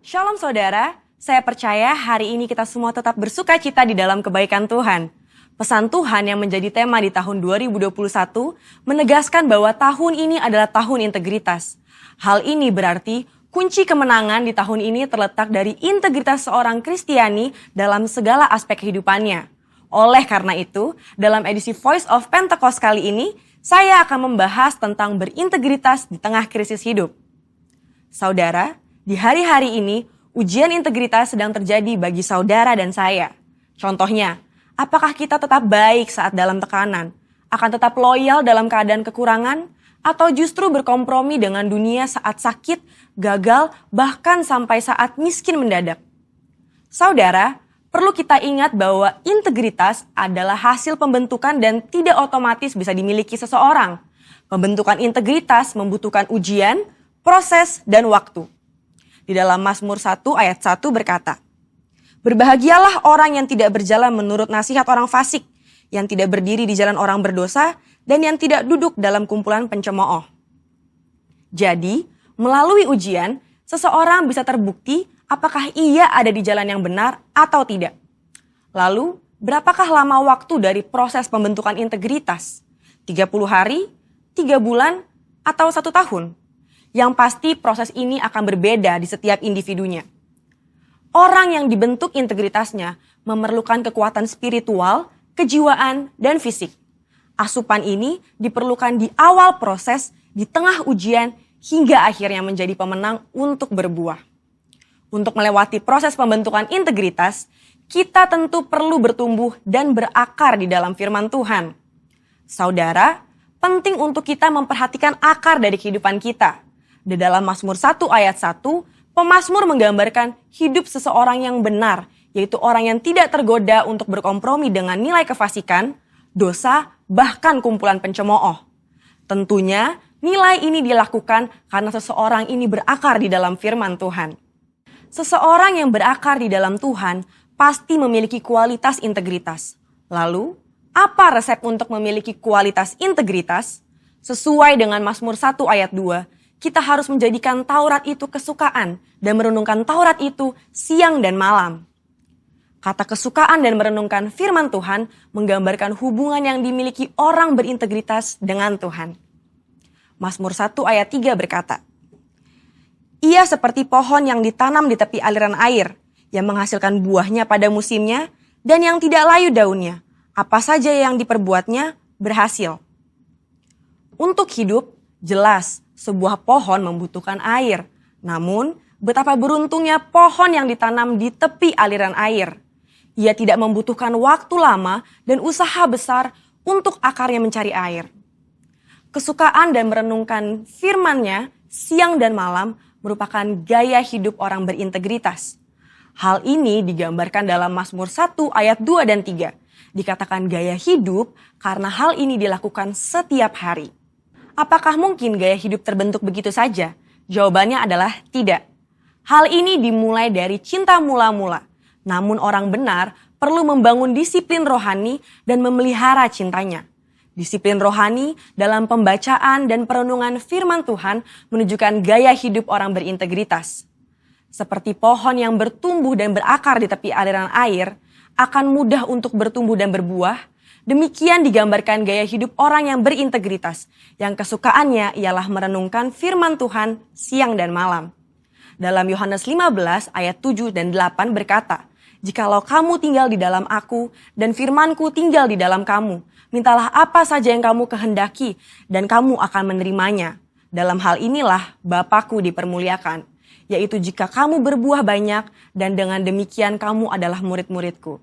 Shalom saudara, saya percaya hari ini kita semua tetap bersuka cita di dalam kebaikan Tuhan. Pesan Tuhan yang menjadi tema di tahun 2021 menegaskan bahwa tahun ini adalah tahun integritas. Hal ini berarti kunci kemenangan di tahun ini terletak dari integritas seorang Kristiani dalam segala aspek kehidupannya. Oleh karena itu, dalam edisi Voice of Pentecost kali ini, saya akan membahas tentang berintegritas di tengah krisis hidup. Saudara, di hari-hari ini, ujian integritas sedang terjadi bagi saudara dan saya. Contohnya, apakah kita tetap baik saat dalam tekanan, akan tetap loyal dalam keadaan kekurangan, atau justru berkompromi dengan dunia saat sakit, gagal, bahkan sampai saat miskin mendadak? Saudara, perlu kita ingat bahwa integritas adalah hasil pembentukan dan tidak otomatis bisa dimiliki seseorang. Pembentukan integritas membutuhkan ujian, proses, dan waktu. Di dalam Mazmur 1 ayat 1 berkata, "Berbahagialah orang yang tidak berjalan menurut nasihat orang fasik, yang tidak berdiri di jalan orang berdosa, dan yang tidak duduk dalam kumpulan pencemooh." Jadi, melalui ujian, seseorang bisa terbukti apakah ia ada di jalan yang benar atau tidak. Lalu, berapakah lama waktu dari proses pembentukan integritas? 30 hari, 3 bulan, atau 1 tahun? Yang pasti proses ini akan berbeda di setiap individunya. Orang yang dibentuk integritasnya memerlukan kekuatan spiritual, kejiwaan, dan fisik. Asupan ini diperlukan di awal proses, di tengah ujian, hingga akhirnya menjadi pemenang untuk berbuah. Untuk melewati proses pembentukan integritas, kita tentu perlu bertumbuh dan berakar di dalam firman Tuhan. Saudara, penting untuk kita memperhatikan akar dari kehidupan kita. Di dalam Mazmur 1 ayat 1, pemazmur menggambarkan hidup seseorang yang benar, yaitu orang yang tidak tergoda untuk berkompromi dengan nilai kefasikan, dosa, bahkan kumpulan pencemooh. Tentunya, nilai ini dilakukan karena seseorang ini berakar di dalam firman Tuhan. Seseorang yang berakar di dalam Tuhan pasti memiliki kualitas integritas. Lalu, apa resep untuk memiliki kualitas integritas? Sesuai dengan Mazmur 1 ayat 2, kita harus menjadikan Taurat itu kesukaan dan merenungkan Taurat itu siang dan malam. Kata kesukaan dan merenungkan firman Tuhan menggambarkan hubungan yang dimiliki orang berintegritas dengan Tuhan. Mazmur 1 ayat 3 berkata, "Ia seperti pohon yang ditanam di tepi aliran air, yang menghasilkan buahnya pada musimnya, dan yang tidak layu daunnya. Apa saja yang diperbuatnya berhasil." Untuk hidup, jelas sebuah pohon membutuhkan air. Namun, betapa beruntungnya pohon yang ditanam di tepi aliran air. Ia tidak membutuhkan waktu lama dan usaha besar untuk akarnya mencari air. Kesukaan dan merenungkan firman-Nya siang dan malam merupakan gaya hidup orang berintegritas. Hal ini digambarkan dalam Mazmur 1 ayat 2 dan 3. Dikatakan gaya hidup karena hal ini dilakukan setiap hari. Apakah mungkin gaya hidup terbentuk begitu saja? Jawabannya adalah tidak. Hal ini dimulai dari cinta mula-mula. Namun orang benar perlu membangun disiplin rohani dan memelihara cintanya. Disiplin rohani dalam pembacaan dan perenungan firman Tuhan menunjukkan gaya hidup orang berintegritas. Seperti pohon yang bertumbuh dan berakar di tepi aliran air, akan mudah untuk bertumbuh dan berbuah. Demikian digambarkan gaya hidup orang yang berintegritas, yang kesukaannya ialah merenungkan firman Tuhan siang dan malam. Dalam Yohanes 15 ayat 7 dan 8 berkata, "Jikalau kamu tinggal di dalam aku dan firmanku tinggal di dalam kamu, mintalah apa saja yang kamu kehendaki dan kamu akan menerimanya. Dalam hal inilah Bapa-Ku dipermuliakan, yaitu jika kamu berbuah banyak dan dengan demikian kamu adalah murid-murid-Ku."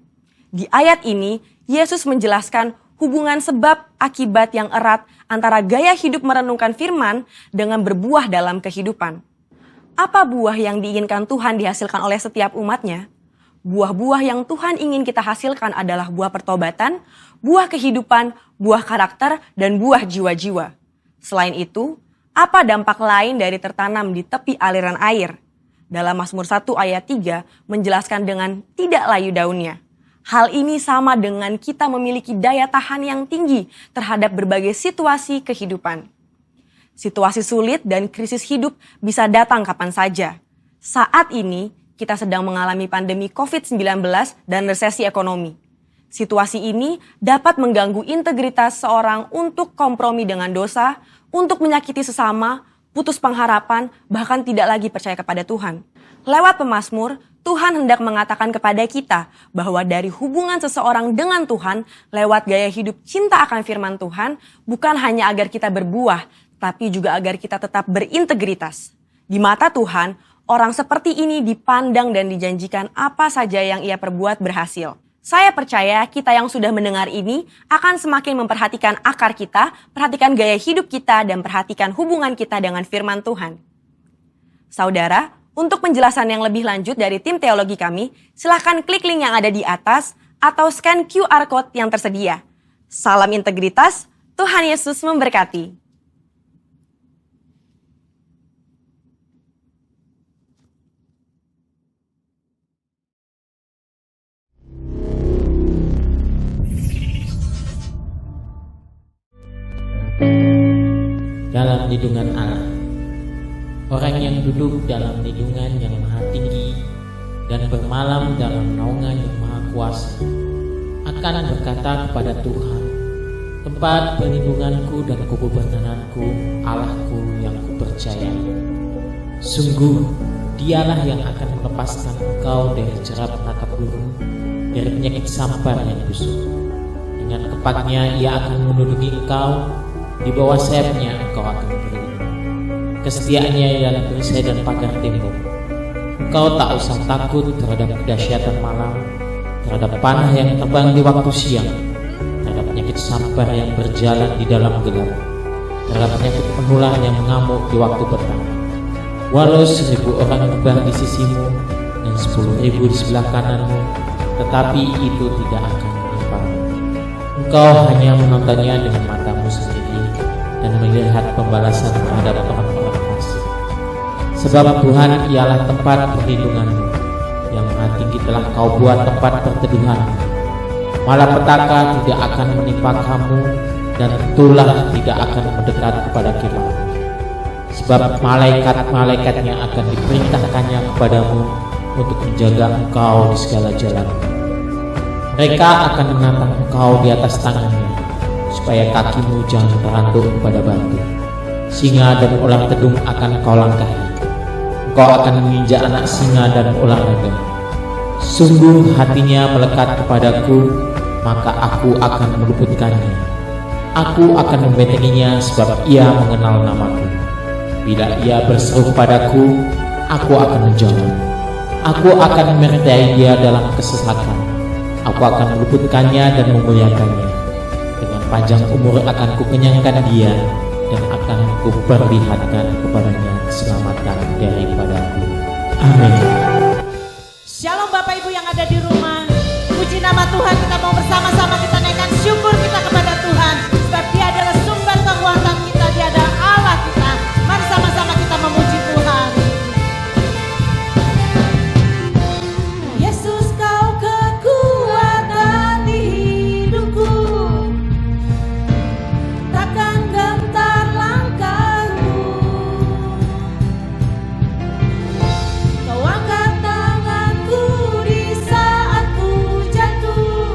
Di ayat ini, Yesus menjelaskan hubungan sebab akibat yang erat antara gaya hidup merenungkan firman dengan berbuah dalam kehidupan. Apa buah yang diinginkan Tuhan dihasilkan oleh setiap umatnya? Buah-buah yang Tuhan ingin kita hasilkan adalah buah pertobatan, buah kehidupan, buah karakter, dan buah jiwa-jiwa. Selain itu, apa dampak lain dari tertanam di tepi aliran air? Dalam Mazmur 1 ayat 3 menjelaskan dengan tidak layu daunnya. Hal ini sama dengan kita memiliki daya tahan yang tinggi terhadap berbagai situasi kehidupan. Situasi sulit dan krisis hidup bisa datang kapan saja. Saat ini, kita sedang mengalami pandemi COVID-19 dan resesi ekonomi. Situasi ini dapat mengganggu integritas seorang untuk kompromi dengan dosa, untuk menyakiti sesama, putus pengharapan, bahkan tidak lagi percaya kepada Tuhan. Lewat pemazmur, Tuhan hendak mengatakan kepada kita bahwa dari hubungan seseorang dengan Tuhan, lewat gaya hidup cinta akan firman Tuhan, bukan hanya agar kita berbuah, tapi juga agar kita tetap berintegritas. Di mata Tuhan, orang seperti ini dipandang dan dijanjikan apa saja yang ia perbuat berhasil. Saya percaya kita yang sudah mendengar ini akan semakin memperhatikan akar kita, perhatikan gaya hidup kita, dan perhatikan hubungan kita dengan firman Tuhan. Saudara, untuk penjelasan yang lebih lanjut dari tim teologi kami, silakan klik link yang ada di atas atau scan QR Code yang tersedia. Salam integritas, Tuhan Yesus memberkati. Dalam lindungan Allah, orang yang duduk dalam lindungan yang maha tinggi dan bermalam dalam naungan yang maha kuasa akan berkata kepada Tuhan, tempat perlindunganku dan kebenaranku, Allahku yang kupercayai. Sungguh, dialah yang akan melepaskan engkau dari jerat penangkap burung, dari penyakit sampar yang busuk. Dengan kepaknya ia akan melindungi engkau, di bawah sayapnya engkau akan berlindung. Kesetiaannya ialah perisai dan pagar tembok. Engkau tak usah takut terhadap kedahsyatan malam, terhadap panah yang terbang di waktu siang, terhadap penyakit sampar yang berjalan di dalam gelap, terhadap penyakit penular yang mengamuk di waktu petang. Walau 1000 orang terbang di sisimu dan 10.000 di sebelah kananmu, tetapi itu tidak akan menimpamu. Engkau hanya menontonnya dengan matamu sendiri dan melihat pembalasan terhadap orang-orang fasik. Sebab Tuhan ialah tempat perlindunganmu, yang maha tinggi telah kau buat tempat perteduhanmu. Malapetaka tidak akan menimpa kamu, dan tulah tidak akan mendekat kepada kemahmu. Sebab malaikat-malaikatnya akan diperintahkannya kepadamu untuk menjaga engkau di segala jalan. Mereka akan menatang engkau di atas tangannya, supaya kakimu jangan terandung pada batu. Singa dan ular tedung akan kau langkahi. Engkau akan menginjak anak singa dan ular naga. Sungguh hatinya melekat kepadaku, maka aku akan meluputkannya. Aku akan membentenginya sebab ia mengenal namaku. Bila ia berseru padaku, aku akan menjawab. Aku akan menyertai dia dalam kesesatan. Aku akan meluputkannya dan memuliakannya. Dengan panjang umur akan kukenyangkan dia, dan akan kuperlihatkan kepadanya keselamatan daripadaku. Amin. Shalom Bapak Ibu yang ada di rumah. Puji nama Tuhan, kita mau bersama-sama kita naikkan syukur kita kepada Tuhan. Sebab dia adalah sumber kekuatan kita, dia adalah Allah kita. Mari sama-sama kita memuji Tuhan. Yesus kau kekuatan di hidupku, takkan gentar langkahmu. Kau angkat tanganku di saat ku jatuh,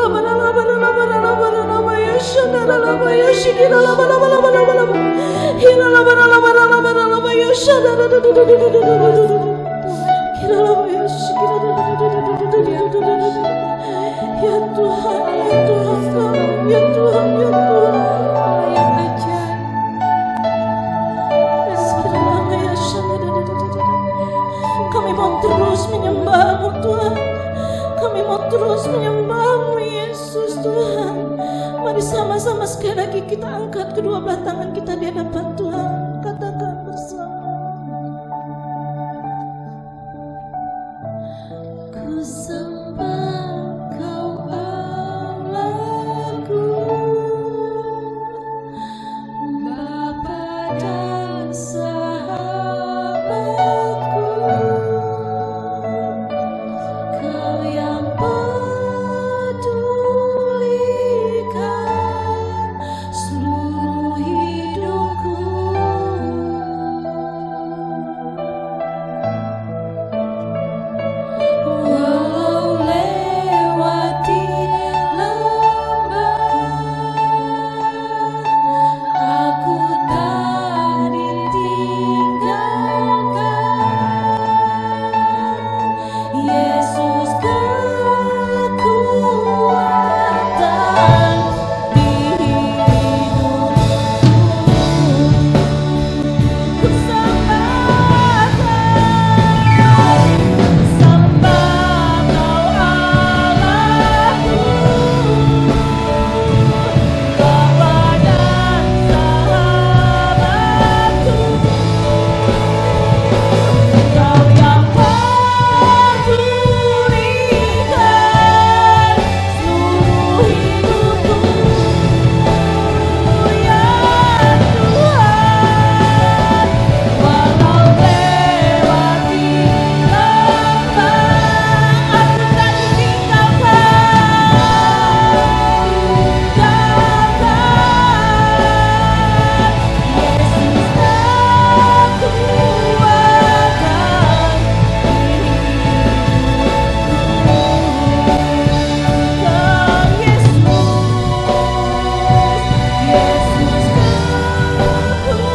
Ya Tuhan, ya Tuhan, ya Tuhan, ya Tuhan, yang ajaib. Kami mau terus menyembah-Mu Tuhan. Kami mau terus menyembah-Mu Yesus Tuhan. Mari sama-sama sekali lagi kita angkat kedua belah tangan kita di hadapan Tuhan. Katakan bersama. Ku sembah Kau Allahku, Bapa dan sahabatku, Kau yang pedulikan seluruh hidupku. Walau lewati lembah, aku tak ditinggalkan. Yesus kekuatan di hidupku. Ku sembah Kau Allahku, Bapa dan sahabatku, Kau yang pedulikan seluruh hidupku. Ya Tuhan, walau lewati lembah,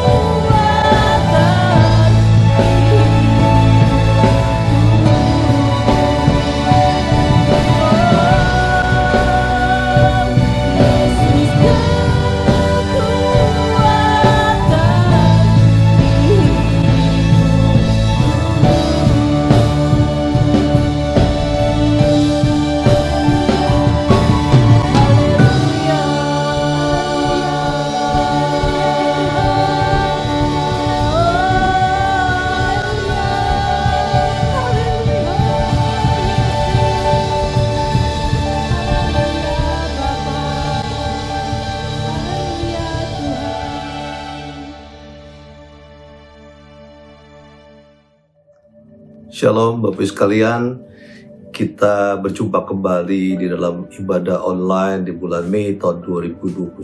aku tak Shalom Bapak Ibu sekalian, kita berjumpa kembali di dalam ibadah online di bulan Mei tahun 2021,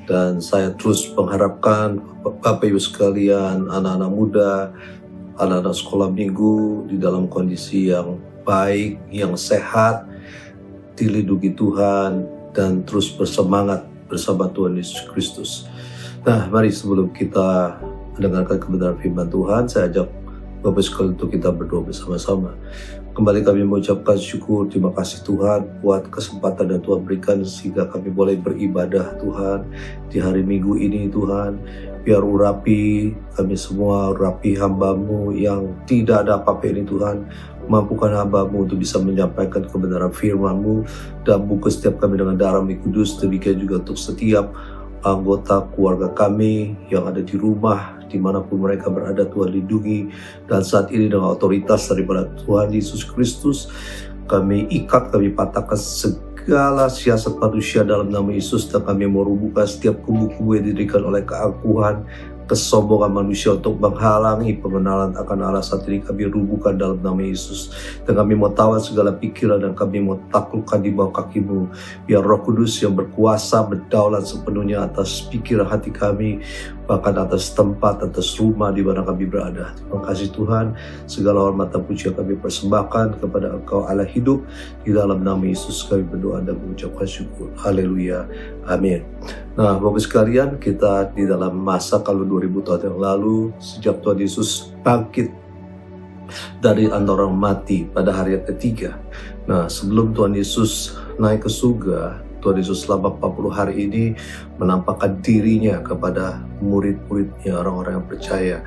dan saya terus mengharapkan Bapak Ibu sekalian, anak-anak muda, anak-anak sekolah minggu di dalam kondisi yang baik, yang sehat, dilindungi Tuhan, dan terus bersemangat bersama Tuhan Yesus Kristus. Nah, mari sebelum kita mendengarkan kebenaran firman Tuhan, saya ajak Bapak sekalian untuk kita berdoa bersama-sama. Kembali kami mengucapkan syukur, terima kasih Tuhan buat kesempatan yang Tuhan berikan sehingga kami boleh beribadah Tuhan di hari Minggu ini Tuhan. Biar urapi kami semua, urapi hamba-Mu yang tidak ada apa-apa ini Tuhan. Mampukan hamba-Mu untuk bisa menyampaikan kebenaran firman-Mu, dan bungkus setiap kami dengan darah-Mu Kudus. Demikian juga untuk setiap anggota keluarga kami yang ada di rumah, dimanapun mereka berada, Tuhan lindungi. Dan saat ini dengan otoritas daripada Tuhan Yesus Kristus, kami ikat, kami patahkan segala siasat manusia dalam nama Yesus, dan kami merubuhkan setiap kubu-kubu yang didirikan oleh keangkuhan, kesombongan manusia untuk menghalangi pengenalan akan Allah. Saat ini kami rubuhkan dalam nama Yesus, dan kami mau tawan segala pikiran, dan kami mau taklukkan di bawah kaki-Mu. Biar Roh Kudus yang berkuasa berdaulat sepenuhnya atas pikiran hati kami bahkan atas tempat, atas rumah di mana kami berada. Terima kasih Tuhan, segala hormat dan puji kami persembahkan kepada Engkau Allah hidup. Di dalam nama Yesus kami berdoa dan mengucapkan syukur. Haleluya, amin. Nah, Bapak sekalian, kita di dalam masa kalau 2000 tahun yang lalu, sejak Tuhan Yesus bangkit dari antara orang mati pada hari yang ketiga. Nah, sebelum Tuhan Yesus naik ke surga, Tuhan Yesus selama 40 hari ini menampakkan dirinya kepada murid-muridnya, orang-orang yang percaya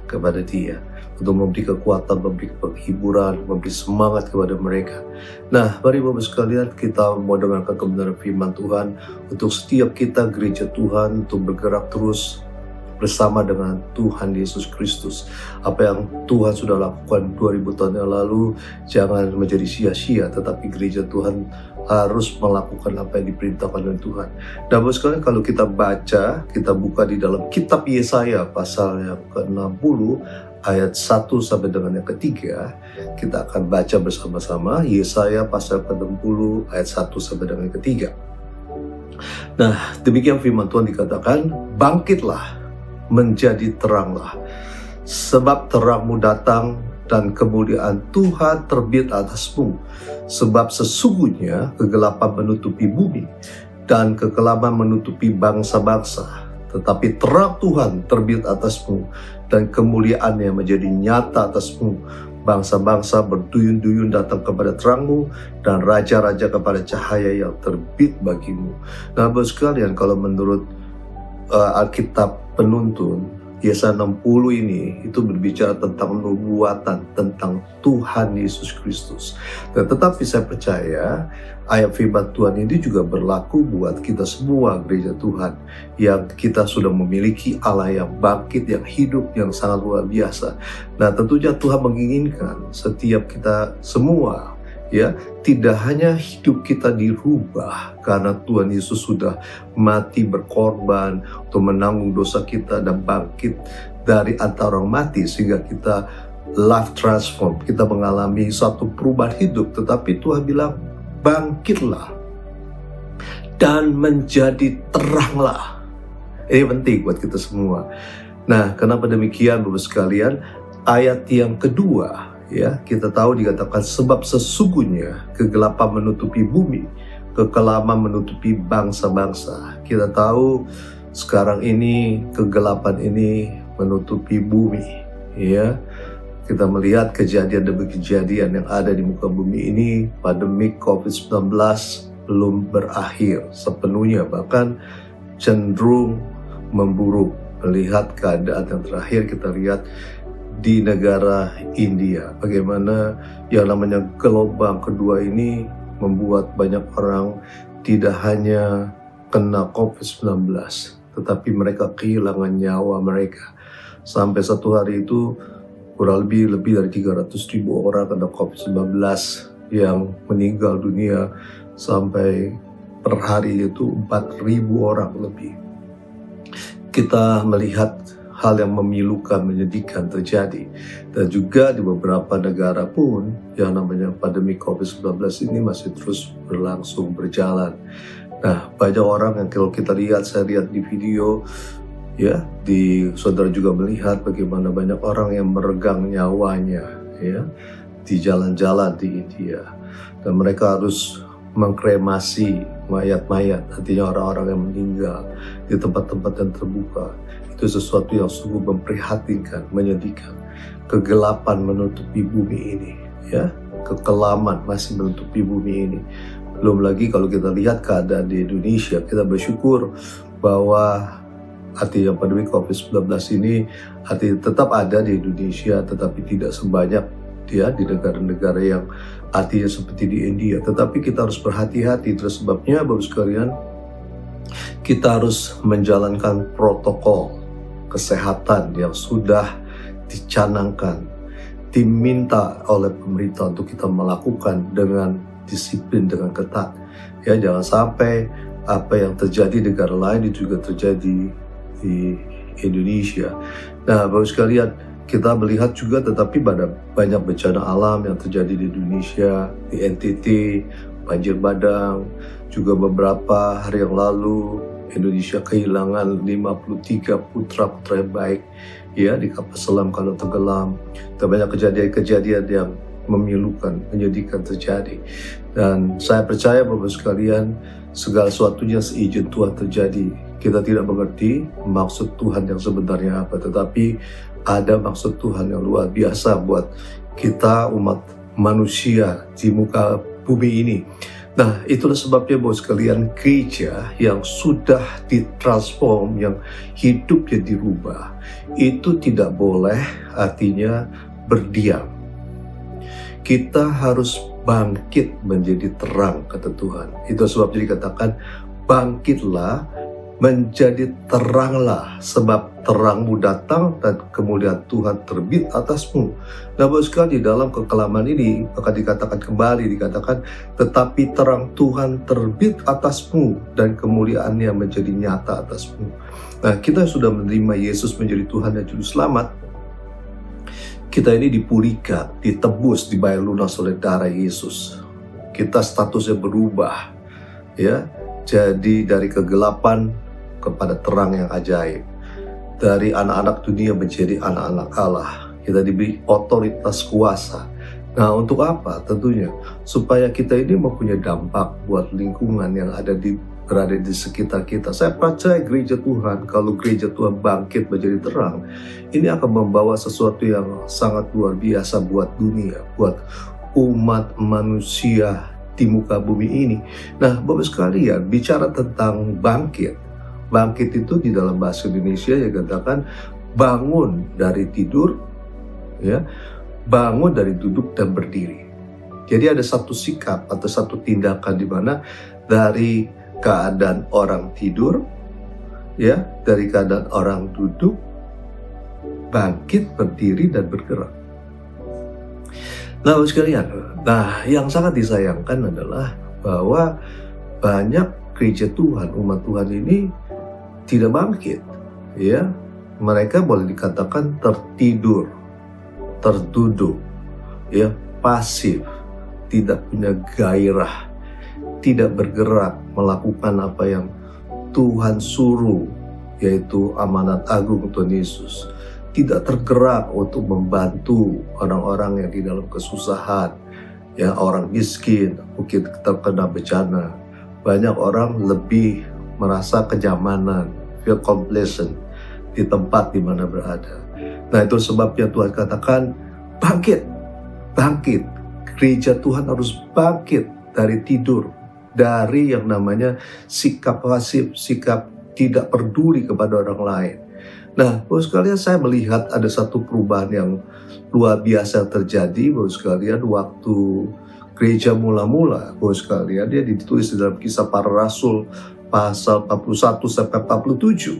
kepada Dia, untuk memberi kekuatan, memberi penghiburan, memberi semangat kepada mereka. Nah, mari Bapak sekalian, kita mau dengarkan kebenaran firman Tuhan untuk setiap kita gereja Tuhan, untuk bergerak terus bersama dengan Tuhan Yesus Kristus. Apa yang Tuhan sudah lakukan 2000 tahun yang lalu jangan menjadi sia-sia, tetapi gereja Tuhan harus melakukan apa yang diperintahkan oleh Tuhan. Dan Bapak sekalian, kalau kita baca, kita buka di dalam kitab Yesaya pasal yang ke-60 ayat 1 sampai dengan yang ketiga, kita akan baca bersama-sama Yesaya pasal ke-60 ayat 1 sampai dengan yang ketiga. Nah, demikian firman Tuhan dikatakan, bangkitlah, menjadi teranglah, sebab terangmu datang dan kemuliaan Tuhan terbit atasmu. Sebab sesungguhnya kegelapan menutupi bumi dan kekelaman menutupi bangsa-bangsa, tetapi terang Tuhan terbit atasmu dan kemuliaannya menjadi nyata atasmu. Bangsa-bangsa berduyun-duyun datang kepada terangmu dan raja-raja kepada cahaya yang terbit bagimu. Nah, Bapak sekalian, kalau menurut Alkitab penuntun, Yesaya 60 ini itu berbicara tentang nubuatan tentang Tuhan Yesus Kristus. Dan tetapi saya percaya ayat firman Tuhan ini juga berlaku buat kita semua gereja Tuhan, yang kita sudah memiliki Allah yang bangkit, yang hidup, yang sangat luar biasa. Nah, tentunya Tuhan menginginkan setiap kita semua, ya, tidak hanya hidup kita dirubah karena Tuhan Yesus sudah mati berkorban untuk menanggung dosa kita dan bangkit dari antara orang mati sehingga kita life transform, kita mengalami suatu perubahan hidup, tetapi Tuhan bilang bangkitlah dan menjadi teranglah. Ini penting buat kita semua. Nah, kenapa demikian Bapak sekalian? Ayat yang kedua, ya, kita tahu dikatakan sebab sesungguhnya kegelapan menutupi bumi, kekelaman menutupi bangsa-bangsa. Kita tahu sekarang ini kegelapan ini menutupi bumi, ya. Kita melihat kejadian demi kejadian yang ada di muka bumi ini. Pandemi COVID-19 belum berakhir sepenuhnya, bahkan cenderung memburuk. Melihat keadaan yang terakhir kita lihat di negara India, bagaimana yang namanya gelombang kedua ini membuat banyak orang tidak hanya kena COVID-19, tetapi mereka kehilangan nyawa mereka. Sampai satu hari itu kurang lebih dari 300.000 orang kena COVID-19 yang meninggal dunia, sampai per hari itu 4.000 orang lebih. Kita melihat hal yang memilukan, menyedihkan terjadi. Dan juga di beberapa negara pun yang namanya pandemi COVID-19 ini masih terus berlangsung, berjalan. Nah, banyak orang yang kalau kita lihat, saya lihat di video, ya, saudara juga melihat bagaimana banyak orang yang meregang nyawanya, ya, di jalan-jalan di India. Dan mereka harus mengkremasi mayat-mayat, artinya orang-orang yang meninggal di tempat-tempat yang terbuka. Itu sesuatu yang sungguh memprihatinkan, menyedihkan. Kegelapan menutupi bumi ini, ya, kekelaman masih menutupi bumi ini. Belum lagi kalau kita lihat keadaan di Indonesia, kita bersyukur bahwa artinya pandemi COVID-19 ini artinya tetap ada di Indonesia, tetapi tidak sebanyak, ya, di negara-negara yang artinya seperti di India. Tetapi kita harus berhati-hati. Terus sebabnya Bapak sekalian, kita harus menjalankan protokol kesehatan yang sudah dicanangkan, diminta oleh pemerintah untuk kita melakukan dengan disiplin, dengan ketat. Ya, jangan sampai apa yang terjadi di negara lain itu juga terjadi di Indonesia. Nah, Bapak sekalian, kita melihat juga tetapi banyak bencana alam yang terjadi di Indonesia, di NTT, banjir bandang, juga beberapa hari yang lalu Indonesia kehilangan 53 putra-putra yang baik ya di kapal selam kalau tenggelam. Dan banyak kejadian-kejadian yang memilukan, menyedihkan terjadi. Dan saya percaya Bapak sekalian, segala sesuatunya seizin Tuhan terjadi. Kita tidak mengerti maksud Tuhan yang sebenarnya apa, tetapi ada maksud Tuhan yang luar biasa buat kita umat manusia di muka bumi ini. Nah, itulah sebabnya Bapak sekalian, gereja yang sudah ditransform, yang hidupnya dirubah, itu tidak boleh artinya berdiam. Kita harus bangkit menjadi terang, kata Tuhan. Itu sebabnya dikatakan, bangkitlah menjadi teranglah, sebab terangmu datang dan kemuliaan Tuhan terbit atasmu. Nah, Bapak sekali, dalam kekelaman ini akan dikatakan kembali, dikatakan, tetapi terang Tuhan terbit atasmu dan kemuliaannya menjadi nyata atasmu. Nah, kita sudah menerima Yesus menjadi Tuhan dan Juru Selamat. Kita ini dipulihkan, ditebus, dibayar lunas oleh darah Yesus. Kita statusnya berubah, ya. Jadi dari kegelapan kepada terang yang ajaib. Dari anak-anak dunia menjadi anak-anak Allah. Kita diberi otoritas kuasa. Nah, untuk apa? Tentunya supaya kita ini mempunyai dampak buat lingkungan yang berada di sekitar kita. Saya percaya gereja Tuhan, kalau gereja Tuhan bangkit menjadi terang, ini akan membawa sesuatu yang sangat luar biasa buat dunia, buat umat manusia di muka bumi ini. Nah, Bapak sekalian, bicara tentang bangkit. Bangkit itu di dalam bahasa Indonesia ya katakan bangun dari tidur, ya, bangun dari duduk dan berdiri. Jadi ada satu sikap atau satu tindakan di mana dari keadaan orang tidur, ya, dari keadaan orang duduk, bangkit, berdiri dan bergerak. Nah, sekalian, yang sangat disayangkan adalah bahwa banyak gereja Tuhan, umat Tuhan ini tidak bangkit, ya. Mereka boleh dikatakan tertidur, terduduk, ya, pasif, tidak punya gairah, tidak bergerak melakukan apa yang Tuhan suruh, yaitu amanat agung Tuhan Yesus. Tidak tergerak untuk membantu orang-orang yang di dalam kesusahan, ya, orang miskin, mungkin terkena bencana. Banyak orang lebih merasa kenyamanan, feel complacent di tempat di mana berada. Nah, itu sebabnya Tuhan katakan bangkit, bangkit. Gereja Tuhan harus bangkit dari tidur, dari yang namanya sikap pasif, sikap tidak peduli kepada orang lain. Nah, Bapak sekalian, saya melihat ada satu perubahan yang luar biasa terjadi, Bapak sekalian, waktu gereja mula-mula, Bapak sekalian, dia ditulis di dalam Kisah Para Rasul pasal 41 sampai 47.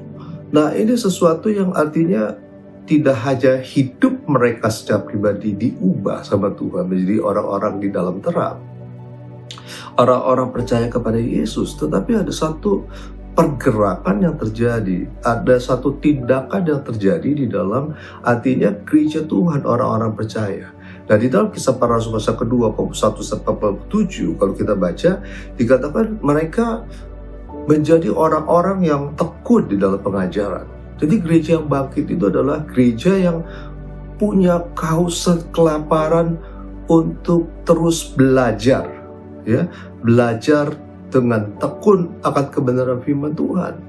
Nah, ini sesuatu yang artinya tidak hanya hidup mereka secara pribadi diubah sama Tuhan menjadi orang-orang di dalam terang, orang-orang percaya kepada Yesus, tetapi ada satu pergerakan yang terjadi, ada satu tindakan yang terjadi di dalam artinya gereja Tuhan, orang-orang percaya. Nah, di dalam Kisah Para Rasul pasal kedua 41 sampai 47, kalau kita baca, dikatakan mereka menjadi orang-orang yang tekun di dalam pengajaran. Jadi gereja yang bangkit itu adalah gereja yang punya kehausan, kelaparan untuk terus belajar, ya, belajar dengan tekun akan kebenaran firman Tuhan.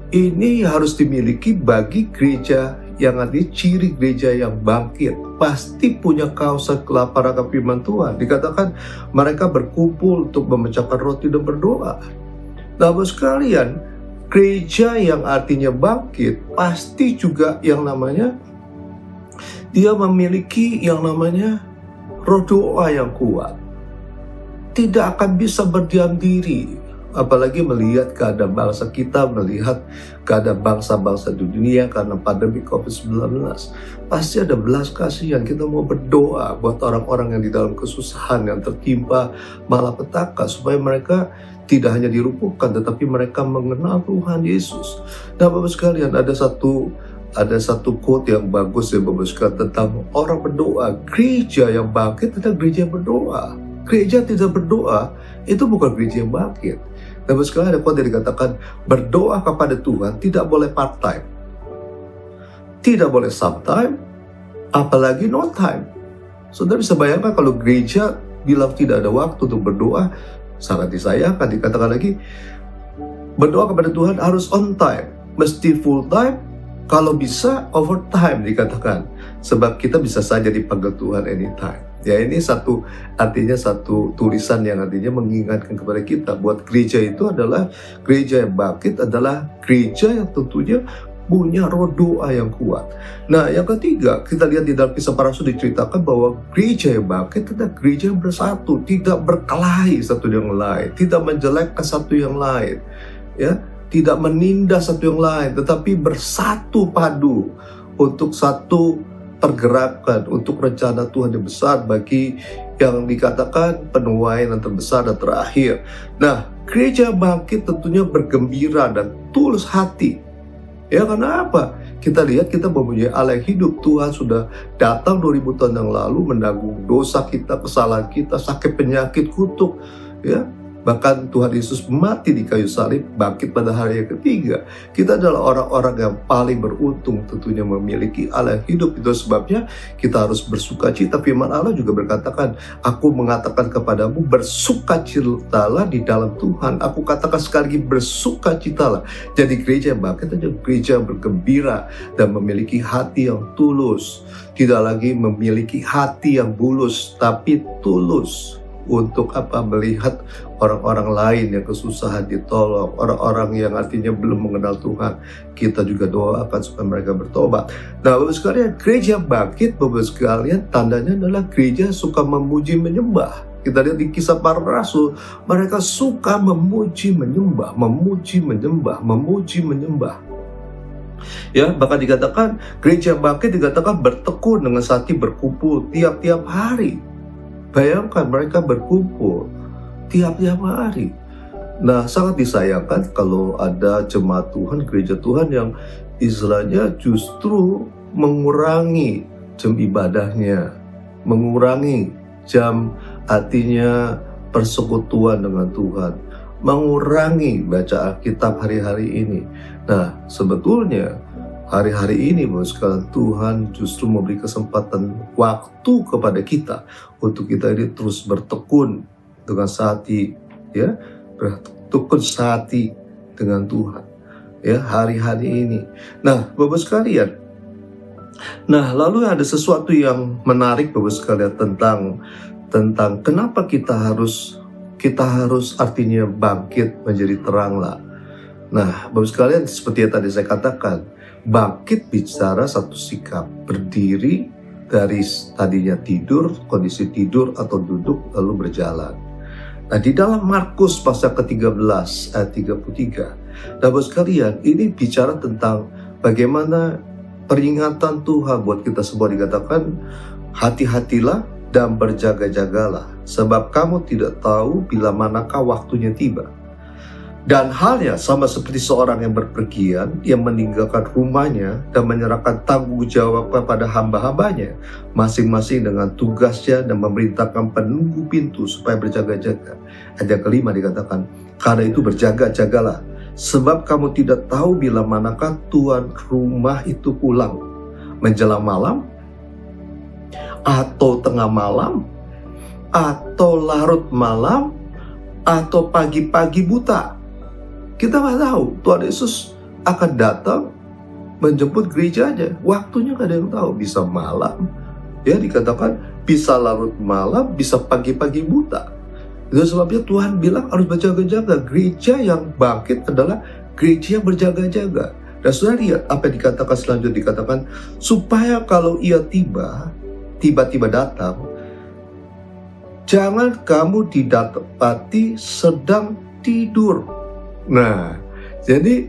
Ini harus dimiliki bagi gereja yang ada ciri gereja yang bangkit. Pasti punya kehausan kelaparan akan firman Tuhan. Dikatakan mereka berkumpul untuk memecahkan roti dan berdoa. Nah, Bapak sekalian, gereja yang artinya bangkit pasti juga yang namanya dia memiliki yang namanya roh doa yang kuat. Tidak akan bisa berdiam diri, apalagi melihat keadaan bangsa kita, melihat keadaan bangsa-bangsa di dunia karena pandemi COVID-19. Pasti ada belas kasihan. Kita mau berdoa buat orang-orang yang di dalam kesusahan, yang tertimpa malapetaka, supaya mereka tidak hanya dilumpuhkan, tetapi mereka mengenal Tuhan Yesus. Nah, Bapak sekalian, ada satu quote yang bagus ya Bapak sekalian tentang orang berdoa. Gereja yang bangkit adalah gereja yang berdoa. Gereja tidak berdoa itu bukan gereja yang bangkit. Dan sekali ada quote yang dikatakan, berdoa kepada Tuhan tidak boleh part time, tidak boleh sometime, apalagi no time. Saudara bisa bayangkan kalau gereja bilang tidak ada waktu untuk berdoa, sangat disayangkan. Dikatakan lagi, berdoa kepada Tuhan harus on time, mesti full time, kalau bisa overtime dikatakan. Sebab kita bisa saja dipanggil Tuhan anytime. Ya, ini artinya satu tulisan yang artinya mengingatkan kepada kita buat gereja itu adalah gereja yang bangkit, adalah gereja yang tentunya punya roh doa yang kuat. Nah, yang ketiga, kita lihat di dalam Kisah Para Rasul diceritakan bahwa gereja yang bangkit adalah gereja yang bersatu, tidak berkelahi satu dengan lain, tidak menjelekkan satu yang lain, ya, tidak menindas satu yang lain, tetapi bersatu padu untuk satu pergerakan, untuk rencana Tuhan yang besar bagi yang dikatakan penuaian yang terbesar dan terakhir. Nah, gereja bangkit tentunya bergembira dan tulus hati. Ya, karena apa? Kita lihat kita mempunyai Allah yang hidup. Tuhan sudah datang 2000 tahun yang lalu menanggung dosa kita, kesalahan kita, sakit, penyakit, kutuk, ya. Bahkan Tuhan Yesus mati di kayu salib, bangkit pada hari yang ketiga. Kita adalah orang-orang yang paling beruntung tentunya memiliki Allah yang hidup. Itu sebabnya kita harus bersukacita. Firman Allah juga berkatakan, aku mengatakan kepadamu bersukacitalah di dalam Tuhan. Aku katakan sekali lagi, bersukacitalah. Jadi gereja yang bangkit adalah gereja yang bergembira dan memiliki hati yang tulus. Tidak lagi memiliki hati yang bulus, tapi tulus. Untuk apa? Melihat orang-orang lain yang kesusahan ditolong, orang-orang yang artinya belum mengenal Tuhan, kita juga doakan supaya mereka bertobat. Nah, Bapak sekalian, gereja bangkit, Bapak sekalian, tandanya adalah gereja suka memuji menyembah. Kita lihat di Kisah Para Rasul, mereka suka memuji menyembah, memuji menyembah, memuji menyembah. Ya, bahkan dikatakan gereja bangkit dikatakan bertekun dengan hati berkumpul tiap-tiap hari. Bayangkan mereka berkumpul tiap-tiap hari. Nah, sangat disayangkan kalau ada jemaat Tuhan, gereja Tuhan yang istilahnya justru mengurangi jam ibadahnya, mengurangi jam artinya persekutuan dengan Tuhan, mengurangi baca Alkitab hari-hari ini. Nah, sebetulnya hari-hari ini, Bapak sekalian, Tuhan justru memberi kesempatan waktu kepada kita untuk kita ini terus bertekun dengan sehati, ya, bertekun sehati dengan Tuhan, ya, hari-hari ini. Nah, Bapak sekalian, nah lalu ada sesuatu yang menarik, Bapak sekalian, tentang kenapa kita harus artinya bangkit menjadi teranglah. Nah, Bapak sekalian, seperti yang tadi saya katakan, bangkit bicara satu sikap, berdiri dari tadinya tidur, kondisi tidur atau duduk lalu berjalan. Nah, di dalam Markus pasal ke-13 ayat 33, Bapak sekalian, ini bicara tentang bagaimana peringatan Tuhan buat kita semua. Dikatakan, hati-hatilah dan berjaga-jagalah, sebab kamu tidak tahu bila manakah waktunya tiba. Dan halnya sama seperti seorang yang berpergian, yang meninggalkan rumahnya dan menyerahkan tanggung jawab kepada hamba-hambanya, masing-masing dengan tugasnya, dan memerintahkan penunggu pintu supaya berjaga-jaga. Ayat kelima dikatakan, karena itu berjaga-jagalah, sebab kamu tidak tahu bila manakah tuan rumah itu pulang, menjelang malam, atau tengah malam, atau larut malam, atau pagi-pagi buta. Kita nggak tahu Tuhan Yesus akan datang menjemput gerejanya. Waktunya nggak ada yang tahu. Bisa malam, ya, dikatakan bisa larut malam, bisa pagi-pagi buta. Itu sebabnya Tuhan bilang harus berjaga-jaga. Gereja yang bangkit adalah gereja yang berjaga-jaga. Dan sudah lihat apa yang dikatakan selanjutnya, dikatakan supaya kalau ia tiba-tiba datang, jangan kamu didapati sedang tidur. Nah, jadi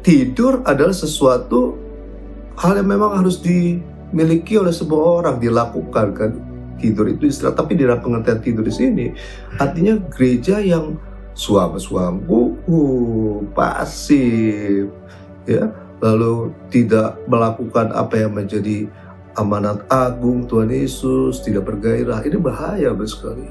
tidur adalah sesuatu hal yang memang harus dimiliki oleh semua orang, dilakukan kan. Tidur itu istirahat, tapi di dalam pengertian tidur di sini artinya gereja yang suam-suam, pasif, ya, lalu tidak melakukan apa yang menjadi amanat agung Tuhan Yesus, tidak bergairah. Ini bahaya sekali.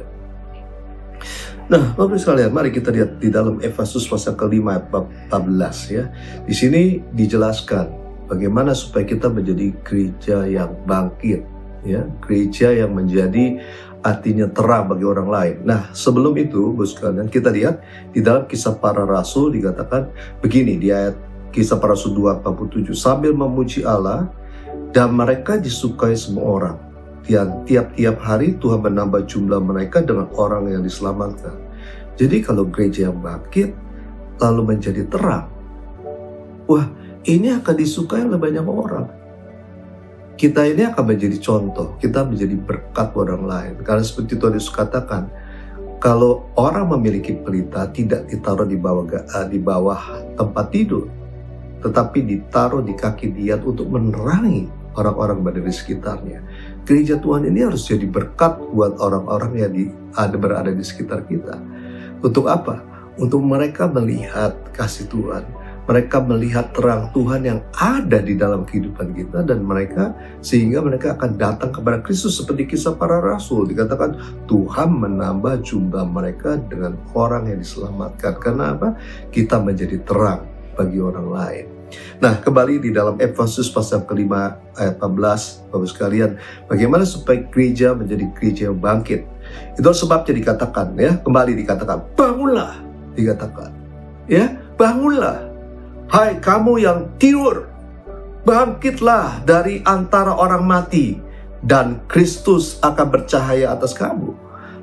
Nah, Bapak sekalian, mari kita lihat di dalam Efesus pasal ke-5 ayat 14 ya. Di sini dijelaskan bagaimana supaya kita menjadi gereja yang bangkit ya, gereja yang menjadi artinya terang bagi orang lain. Nah, sebelum itu, Bapak sekalian, kita lihat di dalam Kisah Para Rasul dikatakan begini di ayat Kisah Para Rasul 2:47, sambil memuji Allah dan mereka disukai semua orang. Dan tiap-tiap hari Tuhan menambah jumlah mereka dengan orang yang diselamatkan. Jadi kalau gereja yang bangkit lalu menjadi terang, wah, ini akan disukai oleh banyak orang. Kita ini akan menjadi contoh, kita menjadi berkat orang lain. Karena seperti Tuhan Yesus katakan, kalau orang memiliki pelita tidak ditaruh di bawah tempat tidur, tetapi ditaruh di kaki dia untuk menerangi orang-orang berada di sekitarnya. Gereja Tuhan ini harus jadi berkat buat orang-orang yang berada di sekitar kita. Untuk apa? Untuk mereka melihat kasih Tuhan. Mereka melihat terang Tuhan yang ada di dalam kehidupan kita, dan sehingga mereka akan datang kepada Kristus seperti Kisah Para Rasul. Dikatakan Tuhan menambah jumlah mereka dengan orang yang diselamatkan. Karena apa? Kita menjadi terang bagi orang lain. Nah, kembali di dalam Efesus pasal ke-5 ayat 14, Bapak sekalian, bagaimana supaya gereja menjadi gereja yang bangkit. Itu sebabnya dikatakan ya, kembali dikatakan, bangunlah, dikatakan. Ya, bangunlah. Hai kamu yang tidur, bangkitlah dari antara orang mati dan Kristus akan bercahaya atas kamu.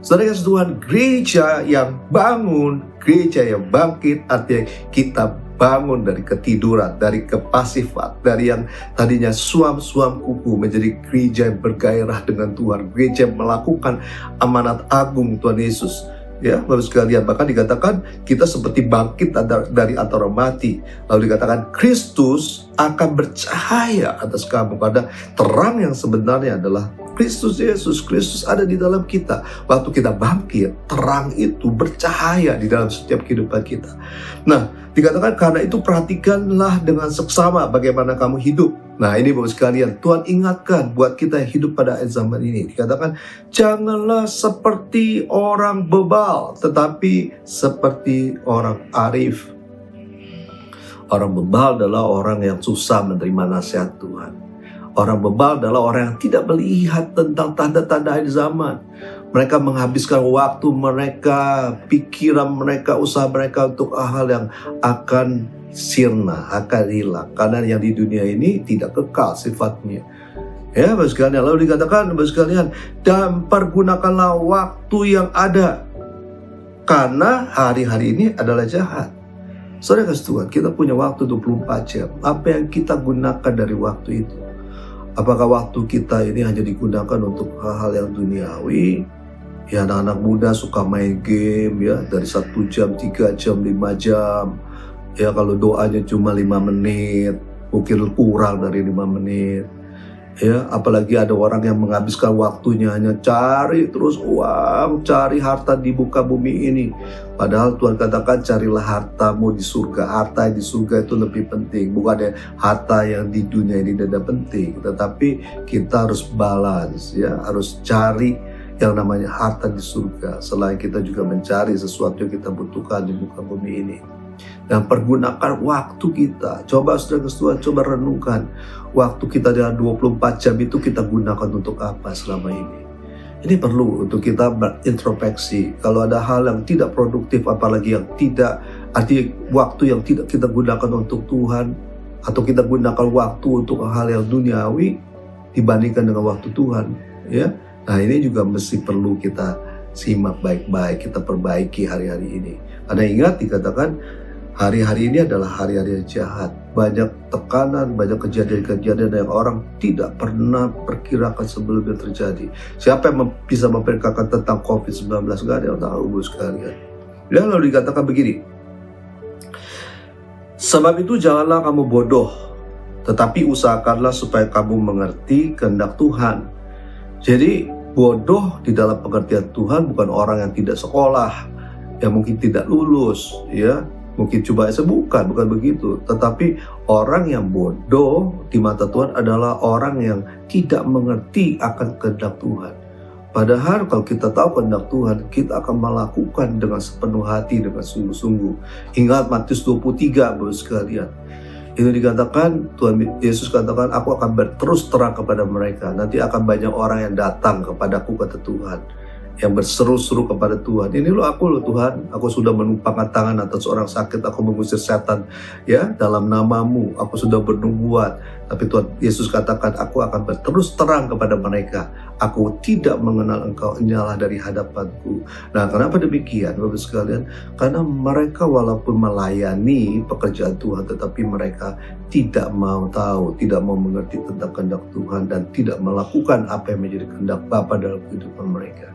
Saudara kasih Tuhan, gereja yang bangun, gereja yang bangkit artinya kita bangun dari ketiduran, dari kepasifan, dari yang tadinya suam-suam kuku menjadi gereja yang bergairah dengan Tuhan, gereja yang melakukan amanat agung Tuhan Yesus. Ya, Bapak sekalian, bahkan dikatakan kita seperti bangkit dari antara mati. Lalu dikatakan Kristus akan bercahaya atas kamu. Pada terang yang sebenarnya adalah Kristus Yesus. Kristus ada di dalam kita. Waktu kita bangkit, terang itu bercahaya di dalam setiap kehidupan kita. Nah, dikatakan karena itu perhatikanlah dengan seksama bagaimana kamu hidup. Nah, ini Bapak sekalian, Tuhan ingatkan buat kita yang hidup pada zaman ini. Dikatakan janganlah seperti orang bebal, tetapi seperti orang arif. Orang bebal adalah orang yang susah menerima nasihat Tuhan. Orang bebal adalah orang yang tidak melihat tentang tanda-tanda akhir zaman. Mereka menghabiskan waktu mereka, pikiran mereka, usaha mereka untuk hal yang akan sirna, akan hilang. Karena yang di dunia ini tidak kekal sifatnya. Ya, Bapak sekalian, lalu dikatakan, Bapak sekalian, dan pergunakanlah waktu yang ada. Karena hari-hari ini adalah jahat. Saudara kasih Tuhan, kita punya waktu 24 jam. Apa yang kita gunakan dari waktu itu? Apakah waktu kita ini hanya digunakan untuk hal-hal yang duniawi? Ya, anak-anak muda suka main game ya, dari 1 jam, 3 jam, 5 jam. Ya, kalau doanya cuma 5 menit, mungkin kurang dari 5 menit. Ya, apalagi ada orang yang menghabiskan waktunya hanya cari terus uang, cari harta di muka bumi ini. Padahal Tuhan katakan carilah hartamu di surga. Harta di surga itu lebih penting. Bukan harta yang di dunia ini tidak penting. Tetapi kita harus balance ya, harus cari yang namanya harta di surga. Selain kita juga mencari sesuatu yang kita butuhkan di muka bumi ini. Dan pergunakan waktu kita. Coba saudara Tuhan, coba renungkan. Waktu kita dalam 24 jam itu kita gunakan untuk apa selama ini? Ini perlu untuk kita berintrospeksi. Kalau ada hal yang tidak produktif, apalagi yang tidak, artinya waktu yang tidak kita gunakan untuk Tuhan, atau kita gunakan waktu untuk hal yang duniawi dibandingkan dengan waktu Tuhan, ya. Nah, ini juga mesti perlu kita simak baik-baik, kita perbaiki hari-hari ini. Karena ingat dikatakan hari-hari ini adalah hari-hari yang jahat. Banyak tekanan, banyak kejadian-kejadian yang orang tidak pernah perkirakan sebelumnya terjadi. Siapa yang bisa memperkirakan tentang COVID-19? Gak ada yang tahu, sekalian. Ya, lalu dikatakan begini. Sebab itu janganlah kamu bodoh, tetapi usahakanlah supaya kamu mengerti kehendak Tuhan. Jadi bodoh di dalam pengertian Tuhan bukan orang yang tidak sekolah, yang mungkin tidak lulus, ya. Mungkin coba bukan begitu. Tetapi orang yang bodoh di mata Tuhan adalah orang yang tidak mengerti akan kehendak Tuhan. Padahal kalau kita tahu kehendak Tuhan, kita akan melakukan dengan sepenuh hati, dengan sungguh-sungguh. Ingat Matius 23, Bapak sekalian. Itu dikatakan, Tuhan Yesus katakan, aku akan berterus terang kepada mereka. Nanti akan banyak orang yang datang kepadaku, kata Tuhan, yang berseru-seru kepada Tuhan. Ini loh aku loh Tuhan, aku sudah menumpangkan tangan atas orang sakit, aku mengusir setan ya dalam namamu, aku sudah bernubuat. Tapi Tuhan Yesus katakan, aku akan berterus terang kepada mereka, aku tidak mengenal engkau, nyalah dari hadapanku. Nah, kenapa demikian Bapak sekalian? Karena mereka walaupun melayani pekerjaan Tuhan, tetapi mereka tidak mau tahu, tidak mau mengerti tentang kehendak Tuhan, dan tidak melakukan apa yang menjadi kehendak Bapa dalam kehidupan mereka.